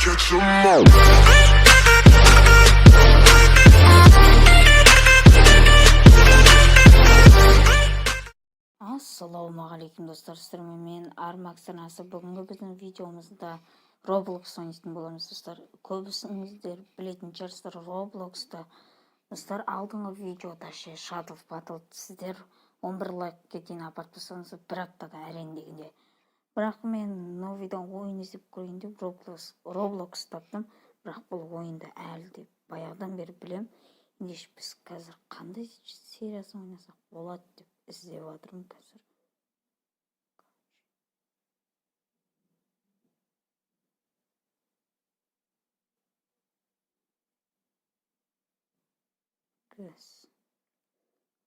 catch 'em all. Ассалаумағалейкум достар, сіздермен мен Армак санасы. Бүгінгі біздің видеомызда Roblox ойнайтын боламыз достар. Көбісіңіздер білетін шығарсыздар Roblox'та. Достар, алдыңғы видеода шатыл батыл сіздер 11 лайкқа дейін апарып тастаңыздар бір аптада әрең дегенде. Бірақ мен новидан ойын іздеп көрейін деп Roblox таптым. Бірақ бұл ойынды әлі де баяғыдан бері білем. Ендеше біз қазір қандай сериясын ойнасақ болады деп іздеп жатырмын қазір.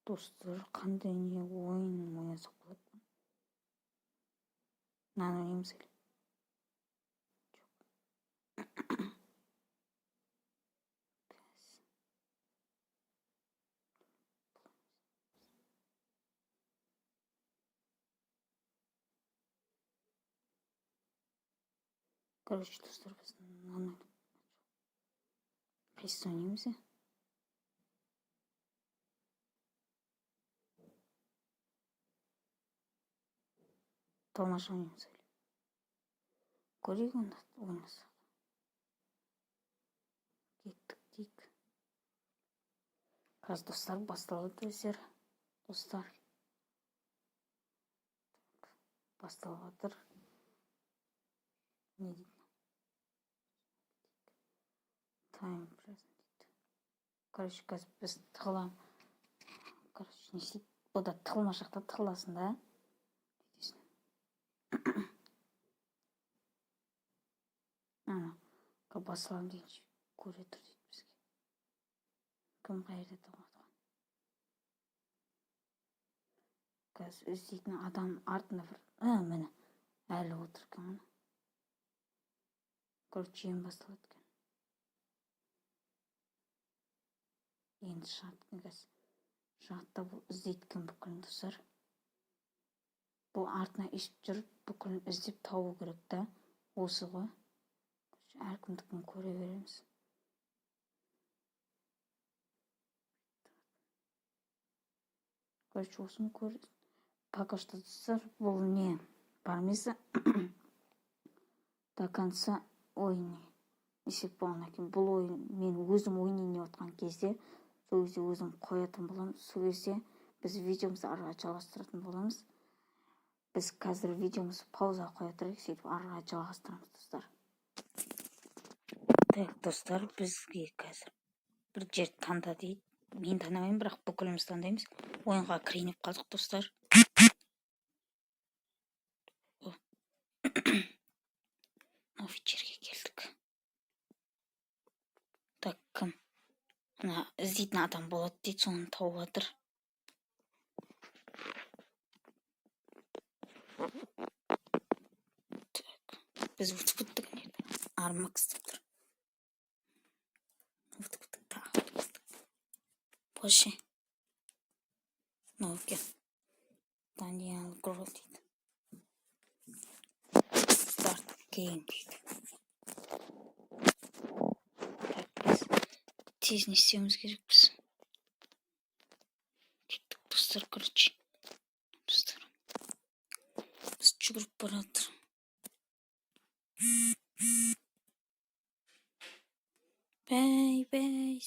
Достар, қандай не ойын ойнасақ болады? Мынаны ойнаймыз әлі. Короче, достар, біз мынаны қайсысын ойнаймыз? Тамаша ойнаймыз әлі. Көрейік онда ойнасақ. Кеттік дейік. Қазір достар басталады өздер. Достар. Басталып жатыр. Не дейді? Time present дейді. Короче, қазір біз тығылам. Короче, не істейді? Бұда тығылмашақта тығыласын да. Ана, басылам дейінші көре тұр дейді бізге. Кім қайырды тығылатқан? Қазір іздейтін адам артында бір... Міне, әлі отыр екен мұны. Короче, ең басталады екен. Енді шығады қазір. Шығатта бұл іздейткен бүкілін достар. Бұл артына ешіп жүріп бүкілін іздеп тауы керек та. Осы ғой. Әркімдікін көре береміз. Короче, осыны көрді. Пока что достар, бұл не бармесі до конца ойын есеп болған екен. Бұл ойын мен өзім ойнайын отқан кезде сол кезде өзім қоятын боламыз. Сол кезде біз видеомызды арыға жалғастыратын боламыз. Біз қазір видеомызды пауза қоя тұрайық, сөйтіп арыға жалғастырамыз достар. Так, достар, бізге қазір бір жер таңда дейді. Мен танымаймын, бірақ бүкіліміз таңдаймыз. Ойынға кірейініп қалдық достар. Новый жерге келдік. Так, кім? Мына іздейтін адам болады дейді, соны тауып жатыр. Так, біз өтіп кеттік. Армак істеп тұр. Өтіп кеттік, тағы өтіп кеттік. Больше. Мынау екен. Daniel Grow дейді. Start game дейді. Так, біз тез не істеуіміз керекпіз. Кеттік достар, короче. Достар. Біз жүгіріп бара жатыр. Бәй.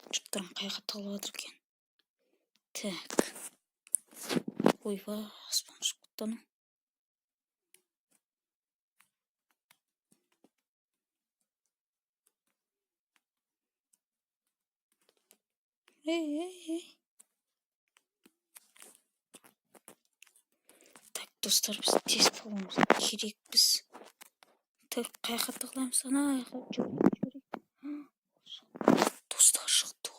Жұрттарым қайға тығылып жатыр екен. Так. Ойба, аспан ұшып кетті ана. Ей. Так, достар, біз тез болуымыз керекпіз. Так, қайға тығыламыз ана, жүгірейік. Достар, шықты ол.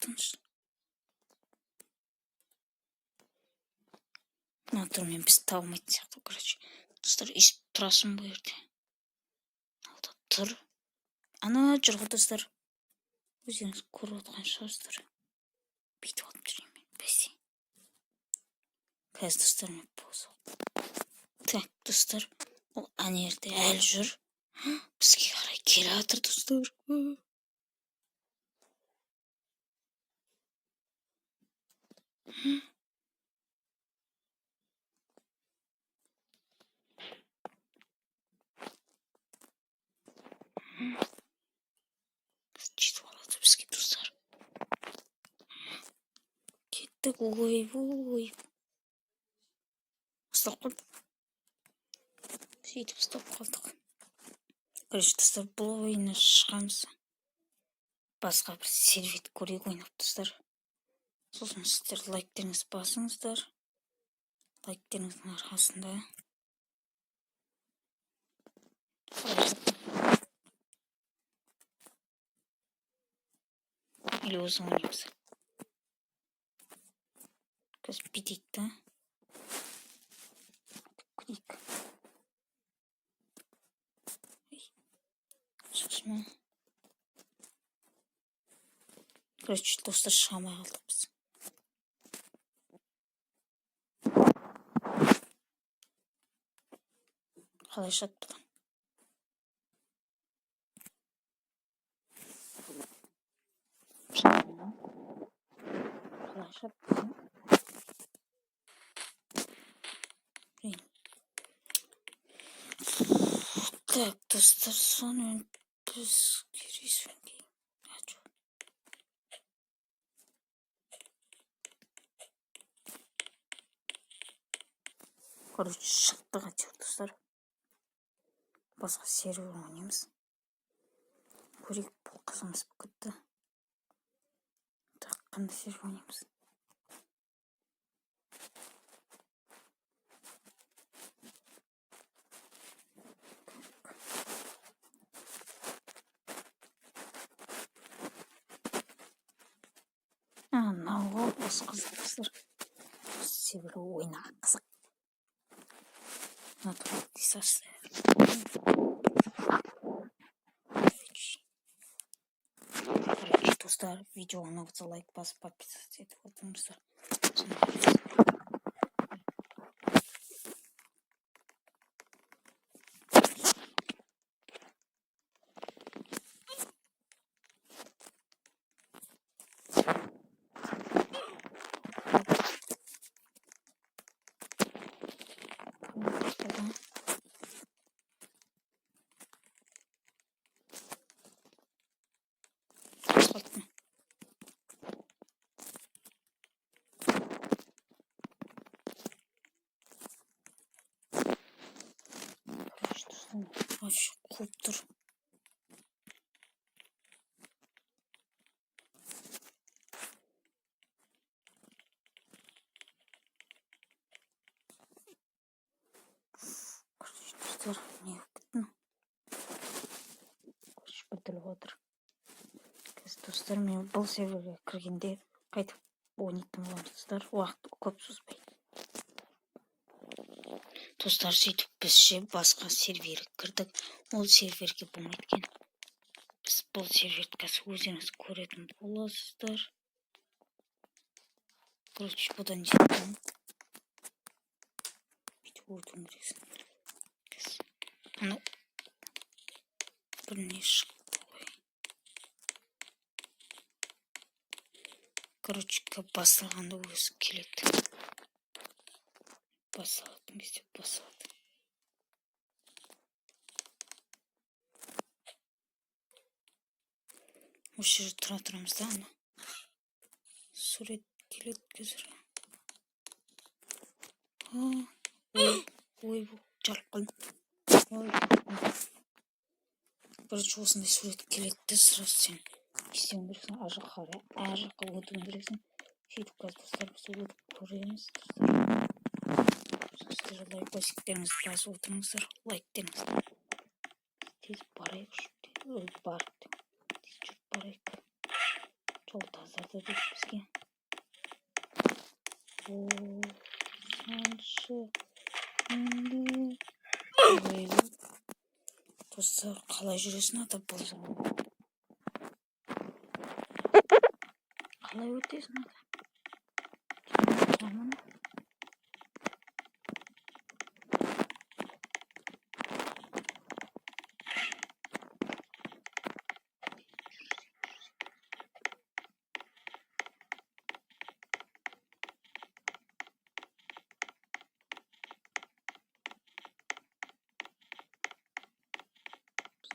отырыңыз. Натурмен біз табылмайтын сияқты, короче. Достар, естіп тұрасың бұл жерде. Алда тұр. Ана жүр ғой достар. Өздеріңіз көріп отырған шығарсыздар. Бүйтіп алып жүрейін мен. Бәсе. Қазір достар мен поза. Так, достар. Ол ана жерде әлі жүр. Бізге қарай келе жатыр, достар. Жетіп алады бізге, достар. Кеттік, ой. Ұстап қалдық. Сөйтіп ұстап қалдық. Короче, достар, бұл ойына шығамыз. Басқа бір сервет көрейік ойнап, достар. Сосын сіздер лайктеріңіз басыңыздар. Лайктеріңіздің арқасында. Или өзің ойнаймыз. Қазір бүйтейік та. Көрейік. Сосын. Короче, достар, шығамай қалдық біз. Қалай шығады бұдан? Қалай шығады бұдан? Так, достар, сонымен біз кересен кейін. Короче, шықтық әтеуір, достар. Басқа сервер ойнаймыз. Көрейік, бұл қызымыз бүкітті. Так, қандай сервер ойнаймыз? Мынау осы қызық, достар. Сервер ойнаға қызық. Натурал дисасы. Короче, достар, видеоға ұнаса лайк басып подписываться етіп отырыңыздар. Вообще қуып тұр. Достар, не өкіттің? Бітіліп отыр. Достар, мен бұл серверге кіргенде қайтып ойнайтын боламыз, достар. Уақыт көп созбай. Достар, сөйтіп бізше басқа серверге кірдік. Ол серверге болмайды екен. Біз бұл серверді қазір өздеріңіз көретін боласыздар. Короче, бұдан жеттім. Бүйтіп өтуім керексің. Анау біріне шықты ғой. Короче, басылғанда өзі келеді. Басылатын кезде басылады. Осы жерде тұра тұрамыз да, ана сурет келеді қазір. Ой, жарып қалдым. Короче, осындай сурет келеді, сразу сен істеуің керексің, ар жаққа қарай, ар жаққа өтуің керексің. Сөйтіп қазір достар, біз өтіп көреміз. Сіздер лайкосиктеріңізді басып отырыңыздар, лайктеріңізді. Тез барайық, барып тез жүріп барайық. жол тазарды дейді бізге. Достар, қалай жүресің ата бұл жағын? Қалай өтесің ата? Жаман.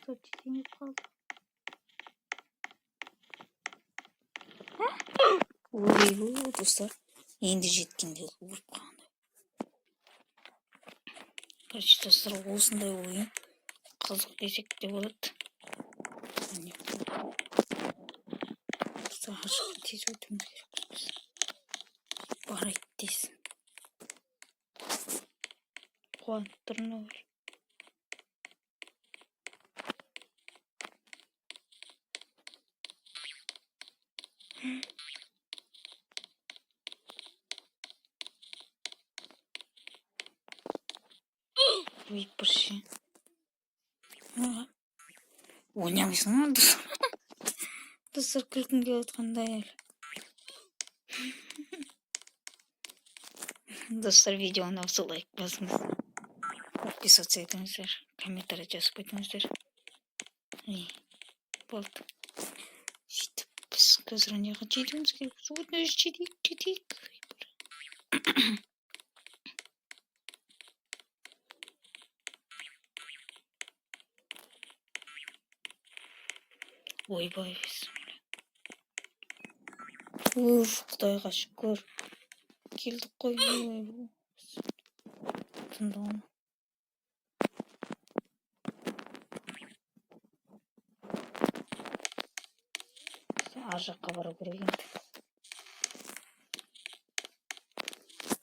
Стоп, жетеңіп қалды. Ой, достар, енді жеткенде ұрып қалғандай. Короче, достар, осындай ойын қызық десек те болады. Достар, ашық тез өтуіміз керек біз. Барайық дейсің. Қуанып тұрмын ой. Ой, бірше. Ойнамайсың ма, достар? Достар, күлкім келіп отқандай әлі. Достар, видеоны ұнаса лайк басыңыз. Подписываться етіңіздер. Комментарий жазып қойыңыздар. Болды. Сөйтіп, біз қазір неға жетуіміз керек. Соны жетейік. Ойбай, бісміллә. Құдайға шүкір. Келдік қой. Тыңдауым. Ар жаққа бару керек енді.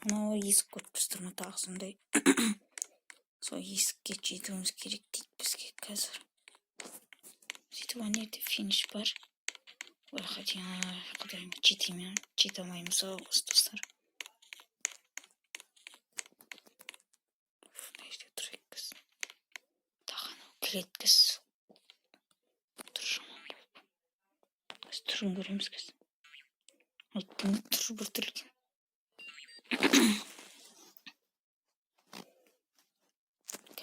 Мынау есік көп тұрма тағы сондай. Сол есікке жетуіміз керек дейді бізге қазір. Сөйтіп анерде финиш бар. Ой, хотя құдайым жете алмаймыз ау осы достар. Мына жерде тұрайық біз. Тағы анау кіреткіз. Тұр жаман болып. Біз түрін көреміз біз. Айттың тұр бір түрген.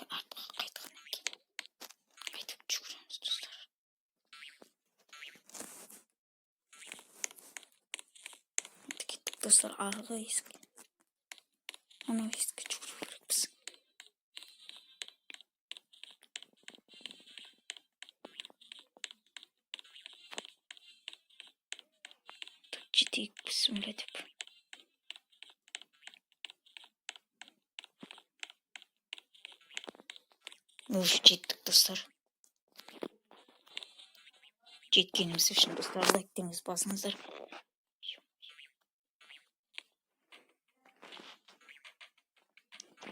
Артқа қайтқаннан кейін қайтып жүгіреміз достар. Кеттік достар арғы есікке. Анау есікке жүгіру керекпіз. Жетейік бісміллә деп. Уже жеттік достар. Жеткеніміз үшін достар лайктеңіз басыңыздар.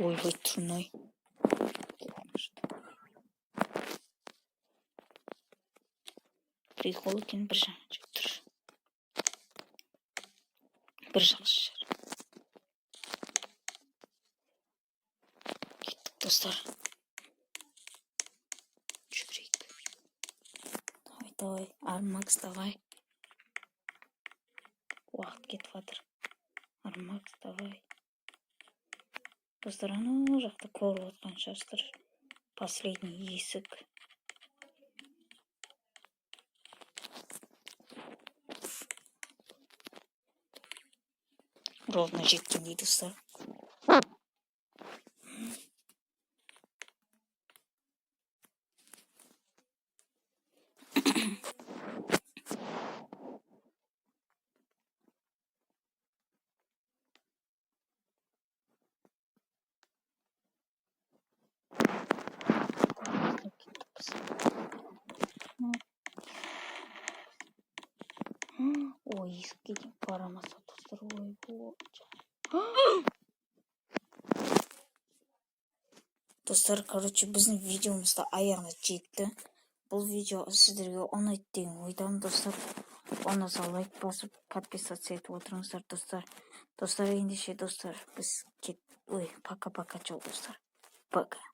Ойбай, тұрмай. Прикол екен, бір жағын жеп тұр. Бір жақсы жер. Кеттік достар. Жүгірейік. Давай, Армакс, давай. Уақыт кетіп жатыр. Армакс, давай. Достар, анау жақта көріп отқан шығарсыздар. Последний есік. Ровно жеткендей достар. Ой, есікке дейін барамаса достар. Ой, достар, короче, біздің видеомызда аяғына жетті. Бұл видео сіздерге ұнайды деген ойдамын достар. Ondan sonra like basıp подписаться етіп отырыңыздар достар. Достар ендеше достар біз пока-пока чоу достар. Пока.